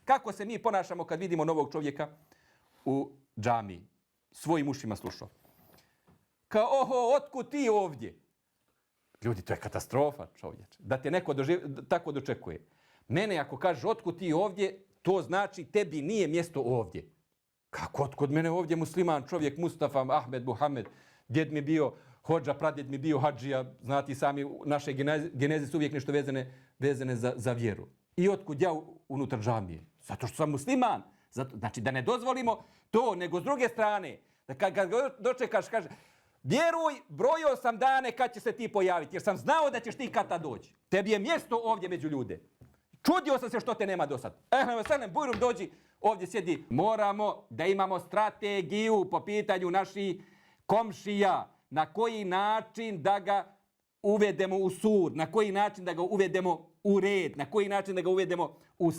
Kako se mi ponašamo kad vidimo novog čovjeka u džamiji? Svojim ušima slušao. Kao, oho, otkud ti ovdje? Ljudi, to je katastrofa, čovječe. Da te neko tako dočekuje. Mene ako kažeš otkud ti ovdje, to znači tebi nije mjesto ovdje. Kako otkud mene ovdje musliman čovjek, Mustafa, Ahmed, Muhammed, djed mi bio hodža, pradjed mi bio hadžija, znati sami, naše geneze su uvijek nešto vezane za vjeru. I otkud ja unutar džamije? Zato što sam musliman. Znači da ne dozvolimo to, nego s druge strane, da kad dočekaš, kaže, vjeruj, brojio sam dane kad će se ti pojaviti, jer sam znao da ćeš ti kad tad doći. Tebi je mjesto ovdje među ljude. Čudio sam se što te nema do sad. Bujrum, dođi, ovdje sjedi. Moramo da imamo strategiju po pitanju naših komšija. Na koji način da ga uvedemo u sud, na koji način da ga uvedemo u red, na koji način da ga uvedemo u